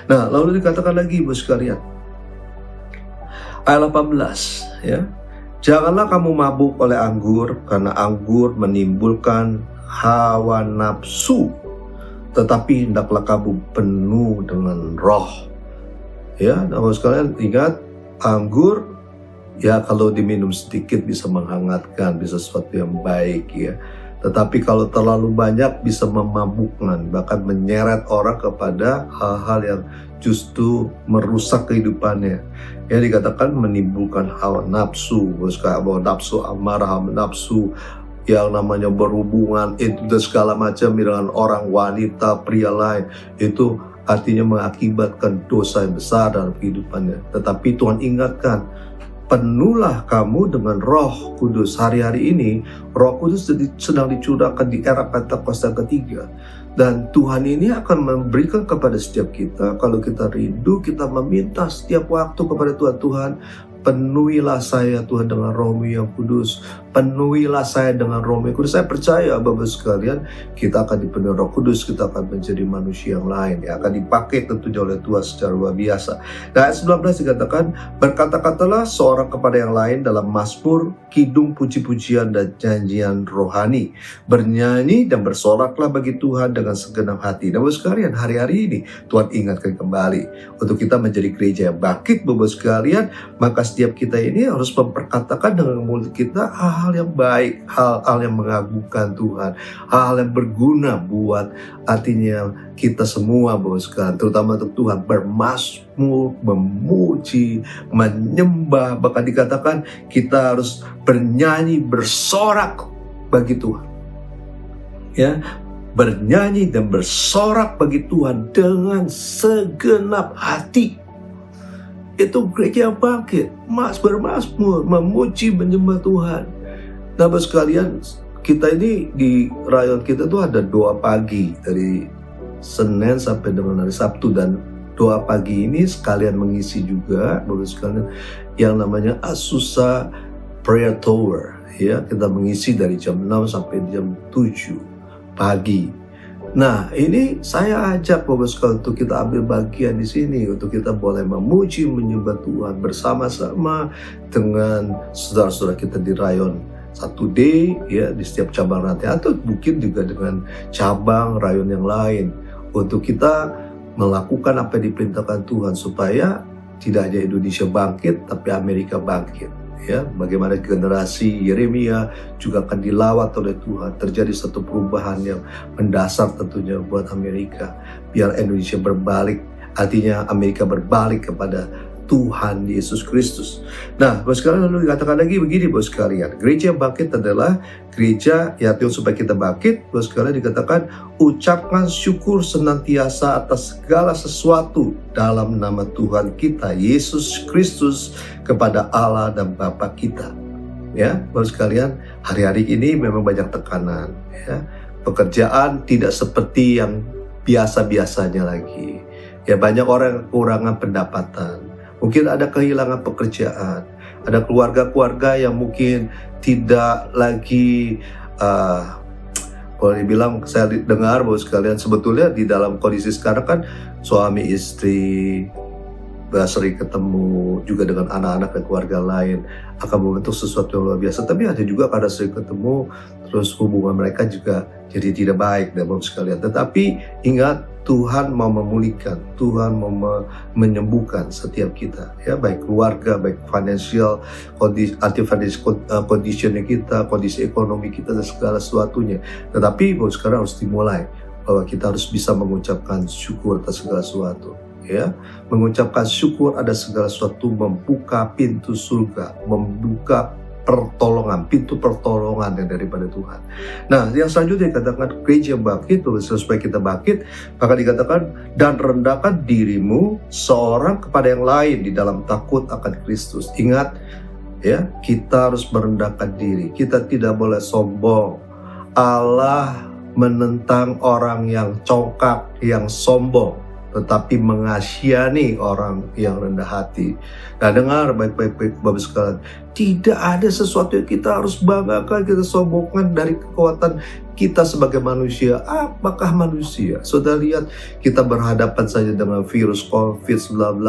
Nah, lalu dikatakan lagi Bapak sekalian, ayat 18 ya. Janganlah kamu mabuk oleh anggur, karena anggur menimbulkan hawa nafsu, tetapi hendaklah kamu penuh dengan roh. Ya, Bapak sekalian ingat, anggur ya kalau diminum sedikit bisa menghangatkan, bisa sesuatu yang baik ya. Tetapi kalau terlalu banyak bisa memabukkan, bahkan menyeret orang kepada hal-hal yang justru merusak kehidupannya. Yang dikatakan menimbulkan hawa nafsu, hawa nafsu amarah, hawa nafsu yang namanya berhubungan itu dan segala macam dengan orang, wanita, pria lain. Itu artinya mengakibatkan dosa yang besar dalam kehidupannya. Tetapi Tuhan ingatkan, penuhlah kamu dengan Roh Kudus. Hari-hari ini Roh Kudus sedang dicurahkan di era Pentakosta ketiga, dan Tuhan ini akan memberikan kepada setiap kita. Kalau kita rindu, kita meminta setiap waktu kepada Tuhan, Tuhan penuhilah saya Tuhan dengan Roh-Mu yang kudus, penuhilah saya dengan Roh-Mu yang kudus. Saya percaya Bapak sekalian, kita akan dipenuhi Roh Kudus, kita akan menjadi manusia yang lain, yang akan dipakai tentunya oleh Tuhan secara luar biasa. Nah, ayat 19 dikatakan, berkata-katalah seorang kepada yang lain dalam mazmur, kidung, puji-pujian dan nyanyian rohani, bernyanyi dan bersoraklah bagi Tuhan dengan segenap hati. Nah, Bapak sekalian, hari-hari ini Tuhan ingatkan kembali untuk kita menjadi gereja yang bangkit, Bapak sekalian. Maka setiap kita ini harus memperkatakan dengan mulut kita hal-hal yang baik, hal-hal yang mengagumkan Tuhan, hal-hal yang berguna buat artinya kita semua Bapak sekalian, terutama untuk Tuhan, bermazmur, memuji, menyembah. Bahkan dikatakan kita harus bernyanyi, bersorak bagi Tuhan. Ya, bernyanyi dan bersorak bagi Tuhan dengan segenap hati. Itu gereja yang bangkit, bermazmur, memuji, menyembah Tuhan. Nah, Bapak sekalian, kita ini di rayon kita tuh ada doa pagi dari Senin sampai dengan hari Sabtu, dan doa pagi ini sekalian mengisi juga Bapak sekalian yang namanya Azusa Prayer Tower. Ya, kita mengisi dari jam 6 sampai jam 7 pagi. Nah, ini saya ajak Bapak sekalian untuk kita ambil bagian di sini, untuk kita boleh memuji, menyembah Tuhan bersama-sama dengan saudara-saudara kita di rayon 1D ya, di setiap cabang nanti, atau mungkin juga dengan cabang rayon yang lain, untuk kita melakukan apa yang diperintahkan Tuhan supaya tidak hanya Indonesia bangkit, tapi Amerika bangkit. Ya, bagaimana generasi Yeremia juga akan dilawat oleh Tuhan, terjadi satu perubahan yang mendasar tentunya buat Amerika, biar Indonesia berbalik, artinya Amerika berbalik kepada Tuhan Yesus Kristus. Nah, Bapak sekalian, lalu dikatakan lagi begini Bapak sekalian, gereja yang bangkit adalah gereja ya Tuhan, supaya kita bangkit Bapak sekalian dikatakan, ucapkan syukur senantiasa atas segala sesuatu dalam nama Tuhan kita Yesus Kristus kepada Allah dan Bapa kita. Ya, Bapak sekalian, hari-hari ini memang banyak tekanan ya. Pekerjaan tidak seperti yang biasa-biasanya lagi. Ya, banyak orang yang kekurangan pendapatan. Mungkin ada kehilangan pekerjaan, ada keluarga-keluarga yang mungkin tidak lagi, kalau dibilang, saya dengar bahwa sekalian sebetulnya di dalam kondisi sekarang kan suami istri sering ketemu juga dengan anak-anak dan keluarga lain akan membentuk sesuatu yang luar biasa. Tapi ada juga karena sering ketemu, terus hubungan mereka juga jadi tidak baik dan Bapak sekalian. Tetapi ingat, Tuhan mau memulihkan, Tuhan mau menyembuhkan setiap kita, ya, baik keluarga, baik financial, conditionnya kita, kondisi ekonomi kita dan segala sesuatunya. Tetapi Bapak sekarang harus dimulai bahwa kita harus bisa mengucapkan syukur atas segala sesuatu. Ya, mengucapkan syukur ada segala sesuatu membuka pintu surga, membuka pertolongan, pintu pertolongan yang daripada Tuhan. Nah, yang selanjutnya dikatakan gereja bangkit, supaya kita bangkit, maka dikatakan dan rendahkan dirimu seorang kepada yang lain di dalam takut akan Kristus. Ingat, ya, kita harus merendahkan diri. Kita tidak boleh sombong. Allah menentang orang yang congkak, yang sombong, tetapi mengasihani orang yang rendah hati. Nah, dengar baik-baik Bapak sekalian, tidak ada sesuatu yang kita harus banggakan, kita sombongkan dari kekuatan kita sebagai manusia. Apakah manusia? Saudara lihat, kita berhadapan saja dengan virus COVID-19,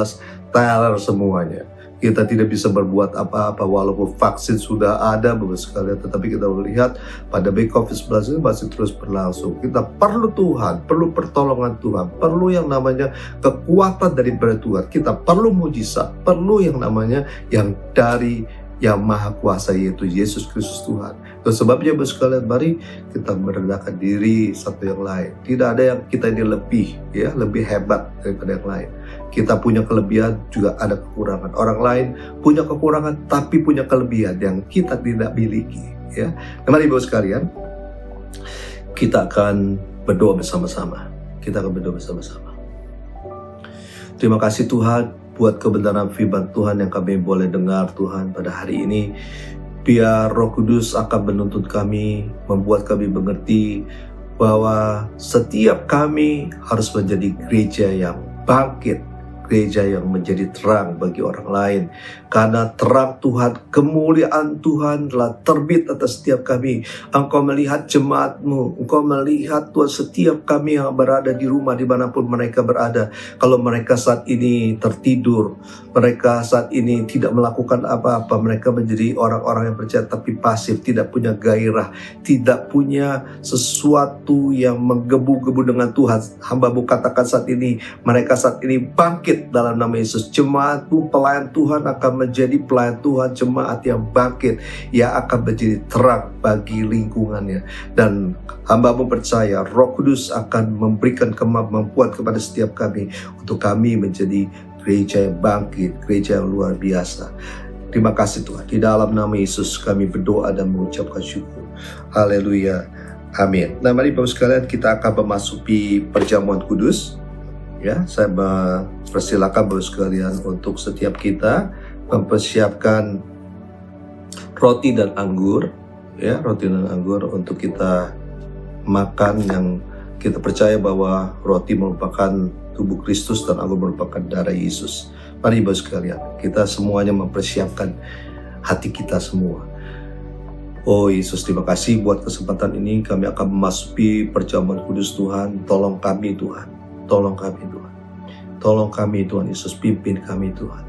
teror semuanya. Kita tidak bisa berbuat apa-apa walaupun vaksin sudah ada Bapak sekalian, tetapi kita melihat pandemi COVID-19 ini masih terus berlangsung. Kita perlu Tuhan, perlu pertolongan Tuhan, perlu yang namanya kekuatan daripada Tuhan. Kita perlu mujizat, perlu yang namanya yang dari yang maha kuasa, yaitu Yesus Kristus Tuhan. Dan sebabnya Bapak sekalian, mari kita merendahkan diri satu yang lain. Tidak ada yang kita ini lebih hebat daripada yang lain. Kita punya kelebihan, juga ada kekurangan. Orang lain punya kekurangan tapi punya kelebihan yang kita tidak miliki. Ya, mari Bapak sekalian, kita akan berdoa bersama-sama. Terima kasih Tuhan buat kebenaran firman Tuhan yang kami boleh dengar Tuhan pada hari ini. Biar Roh Kudus akan menuntut kami, membuat kami mengerti bahwa setiap kami harus menjadi gereja yang bangkit, gereja yang menjadi terang bagi orang lain. Karena terang Tuhan, kemuliaan Tuhan telah terbit atas setiap kami. Engkau melihat jemaat-Mu, Engkau melihat Tuhan setiap kami yang berada di rumah dimanapun mereka berada. Kalau mereka saat ini tertidur, mereka saat ini tidak melakukan apa-apa, mereka menjadi orang-orang yang percaya tapi pasif, tidak punya gairah, tidak punya sesuatu yang menggebu-gebu dengan Tuhan. Hamba-Mu katakan saat ini, mereka saat ini bangkit dalam nama Yesus. Jemaat-Mu, pelayan Tuhan akan menjadi pelayan Tuhan, jemaat yang bangkit, yang akan menjadi terang bagi lingkungannya. Dan hamba-Mu percaya Roh Kudus akan memberikan kemampuan kepada setiap kami untuk kami menjadi gereja yang bangkit, gereja yang luar biasa. Terima kasih Tuhan. Di dalam nama Yesus kami berdoa dan mengucapkan syukur. Haleluya. Amin. Nah, mari Bapak sekalian, kita akan memasuki perjamuan kudus. Ya, saya persilakan Bapak sekalian untuk setiap kita mempersiapkan roti dan anggur, ya, roti dan anggur untuk kita makan, yang kita percaya bahwa roti merupakan tubuh Kristus dan anggur merupakan darah Yesus. Mari Bapak sekalian, kita semuanya mempersiapkan hati kita semua. Oh Yesus, terima kasih buat kesempatan ini. Kami akan memasuki perjamuan kudus Tuhan. Tolong kami Tuhan, tolong kami Tuhan, tolong kami Tuhan Yesus, pimpin kami Tuhan.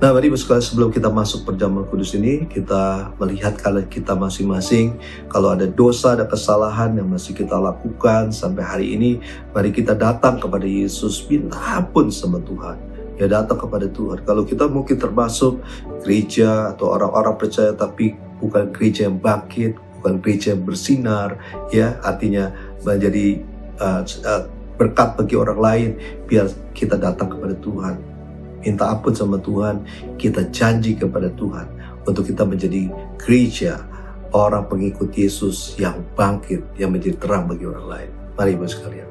Nah, mari sekalian, sebelum kita masuk perjamuan kudus ini, kita melihat kalau kita masing-masing, kalau ada dosa, ada kesalahan yang masih kita lakukan sampai hari ini, mari kita datang kepada Yesus, minta ampun sama Tuhan. Ya, datang kepada Tuhan. Kalau kita mungkin termasuk gereja atau orang-orang percaya tapi bukan gereja yang bangkit, bukan gereja yang bersinar, ya, artinya menjadi berkat bagi orang lain, biar kita datang kepada Tuhan. Minta ampun sama Tuhan, kita janji kepada Tuhan untuk kita menjadi gereja, orang pengikut Yesus yang bangkit, yang menjadi terang bagi orang lain. Mari Bapak sekalian.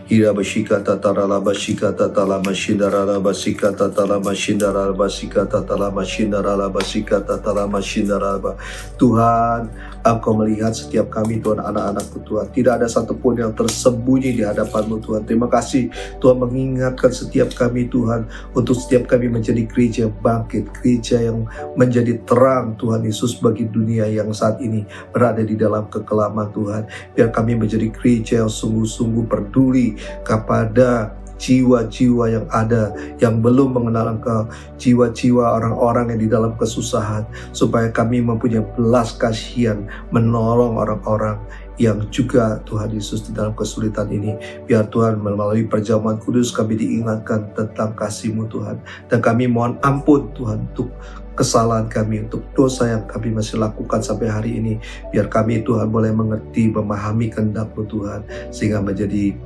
Ira bashika tatara la bashika tatala mashindara la basika tatala mashindara la basika tatala mashindara la basika tatala mashindara la. Tuhan, Engkau melihat setiap kami Tuhan, anak-anak-Ku Tuhan. Tidak ada satupun yang tersembunyi di hadapan-Mu Tuhan. Terima kasih Tuhan mengingatkan setiap kami Tuhan, untuk setiap kami menjadi gereja bangkit, gereja yang menjadi terang Tuhan Yesus bagi dunia yang saat ini berada di dalam kekelaman Tuhan. Biar kami menjadi gereja yang sungguh-sungguh peduli kepada jiwa-jiwa yang ada, yang belum mengenal Engkau, jiwa-jiwa orang-orang yang di dalam kesusahan, supaya kami mempunyai belas kasihan menolong orang-orang yang juga Tuhan Yesus di dalam kesulitan ini. Biar Tuhan melalui perjamuan kudus kami diingatkan tentang kasih-Mu Tuhan. Dan kami mohon ampun Tuhan untuk kesalahan kami, untuk dosa yang kami masih lakukan sampai hari ini. Biar kami Tuhan boleh mengerti, memahami kehendak-Mu Tuhan, sehingga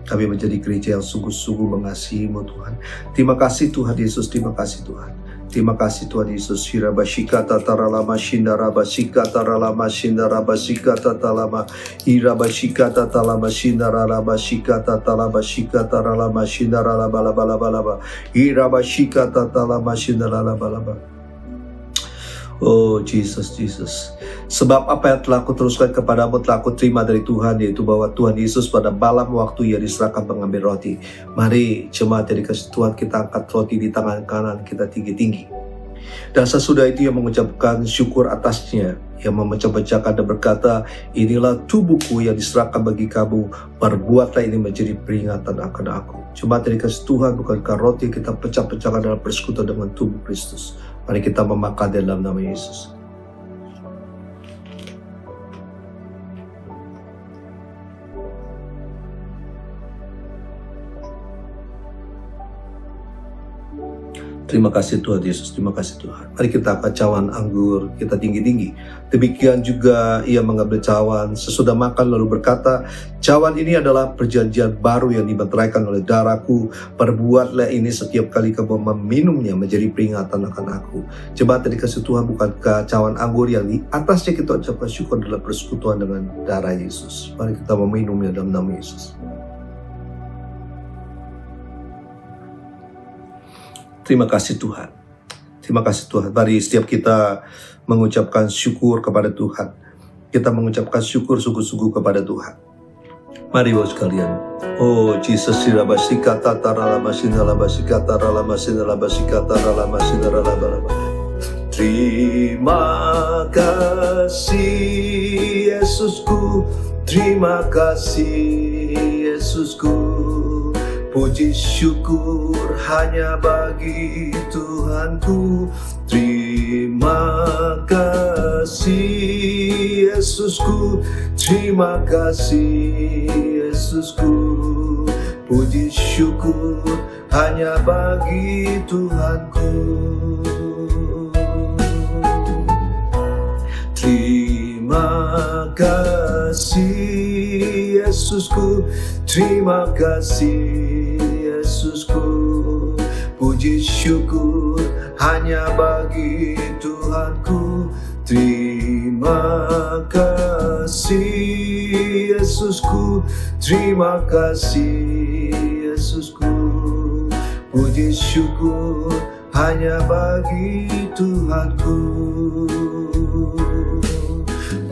kami menjadi gereja yang sungguh-sungguh mengasihi-Mu Tuhan. Terima kasih Tuhan Yesus, terima kasih Tuhan. Terima kasih Tuhan Yesus. Hirabashikata taralama shindarabashikata ralama shindarabashikata talama. Hirabashikata talama shindarabashikata talabashikata ralama shindarabalabalaba. Hirabashikata talama shindarabalabalaba. Oh Jesus, Jesus. Sebab apa yang telah kuteruskan kepadamu telah kuterima dari Tuhan, yaitu bahwa Tuhan Yesus pada malam waktu ia diserahkan mengambil roti. Mari jemaat yang dikasih Tuhan, kita angkat roti di tangan kanan kita tinggi-tinggi. Dan sesudah itu ia mengucapkan syukur atasnya. Ia memecah-pecahkan dan berkata, inilah tubuhku yang diserahkan bagi kamu, perbuatlah ini menjadi peringatan akan aku. Jemaat yang dikasih Tuhan, bukankah roti kita pecah-pecahkan dalam persekutuan dengan tubuh Kristus? Mari kita memakan dalam nama Yesus. Terima kasih Tuhan Yesus, terima kasih Tuhan. Mari kita angkat cawan anggur kita tinggi-tinggi. Demikian juga ia mengambil cawan sesudah makan lalu berkata, cawan ini adalah perjanjian baru yang dimeteraikan oleh darahku. Perbuatlah ini setiap kali kamu meminumnya menjadi peringatan akan aku. Jemaat yang dikasih Tuhan, bukankah cawan anggur yang di atasnya kita ucapkan syukur adalah persekutuan dengan darah Yesus. Mari kita meminumnya dalam nama Yesus. Terima kasih Tuhan. Terima kasih Tuhan. Mari setiap kita mengucapkan syukur kepada Tuhan. Kita mengucapkan syukur sungguh-sungguh kepada Tuhan. Mari Bapak sekalian. Oh Jesus, sirabasikata taralamasinalabashikata ralamasinalabashikata ralamasinalabashikata. Terima kasih Yesusku. Terima kasih Yesusku. Puji syukur hanya bagi Tuhanku. Terima kasih Yesusku. Terima kasih Yesusku. Puji syukur hanya bagi Tuhanku. Terima kasih Yesusku. Terima kasih Yesusku. Puji syukur hanya bagi Tuhanku. Terima kasih Yesusku. Terima kasih Yesusku. Puji syukur hanya bagi Tuhanku.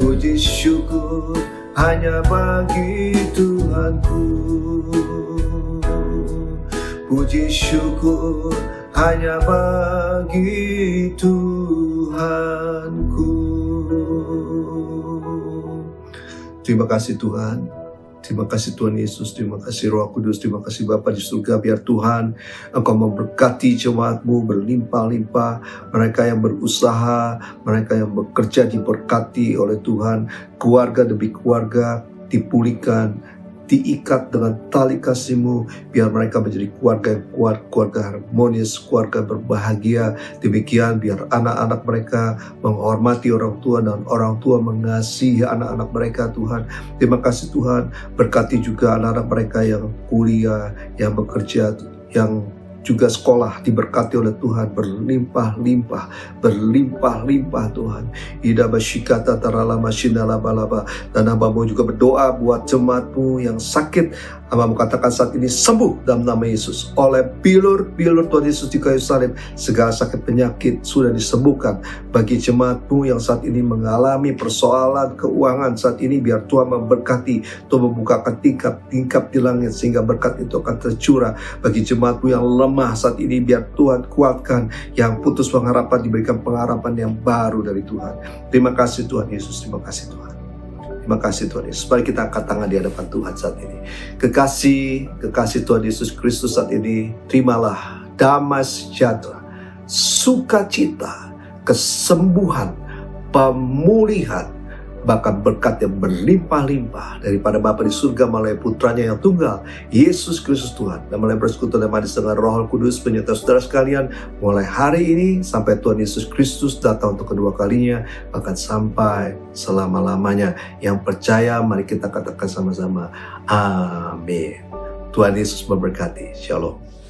Puji syukur hanya bagi Tuhanku. Puji syukur hanya bagi Tuhanku. Terima kasih Tuhan. Terima kasih Tuhan Yesus, terima kasih Roh Kudus, terima kasih Bapa di surga. Biar Tuhan Engkau memberkati jemaat-Mu berlimpah-limpah. Mereka yang berusaha, mereka yang bekerja diberkati oleh Tuhan. Keluarga demi keluarga dipulihkan, diikat dengan tali kasih-Mu. Biar mereka menjadi keluarga yang kuat, keluarga harmonis, keluarga berbahagia. Demikian biar anak-anak mereka menghormati orang tua dan orang tua mengasihi anak-anak mereka Tuhan. Terima kasih Tuhan. Berkati juga anak-anak mereka yang kuliah, yang bekerja, yang juga sekolah diberkati oleh Tuhan berlimpah-limpah, berlimpah-limpah Tuhan. Ida basyikata taralama shinalabalaba. Dan hamba-Mu juga berdoa buat jemaat-Mu yang sakit. Hamba-Mu katakan saat ini sembuh dalam nama Yesus. Oleh bilur-bilur Tuhan Yesus di kayu salib, segala sakit penyakit sudah disembuhkan. Bagi jemaat-Mu yang saat ini mengalami persoalan keuangan saat ini, biar Tuhan memberkati, Tuhan membukakan tingkap di langit sehingga berkat itu akan tercurah. Bagi jemaat-Mu yang lemah saat ini, biar Tuhan kuatkan. Yang putus pengharapan diberikan pengharapan yang baru dari Tuhan. Terima kasih Tuhan Yesus, terima kasih Tuhan. Terima kasih Tuhan Yesus. Mari kita angkat tangan di hadapan Tuhan saat ini. Kekasih Tuhan Yesus Kristus saat ini, terimalah damai sejahtera, sukacita, kesembuhan, pemulihan, bahkan berkat yang berlimpah-limpah daripada Bapa di surga melalui putranya yang tunggal, Yesus Kristus Tuhan, dan melalui persekutuan dan manis dengan Roh Kudus menyertai saudara sekalian mulai hari ini sampai Tuhan Yesus Kristus datang untuk kedua kalinya, bahkan sampai selama-lamanya. Yang percaya, mari kita katakan sama-sama, amin. Tuhan Yesus memberkati. Shalom.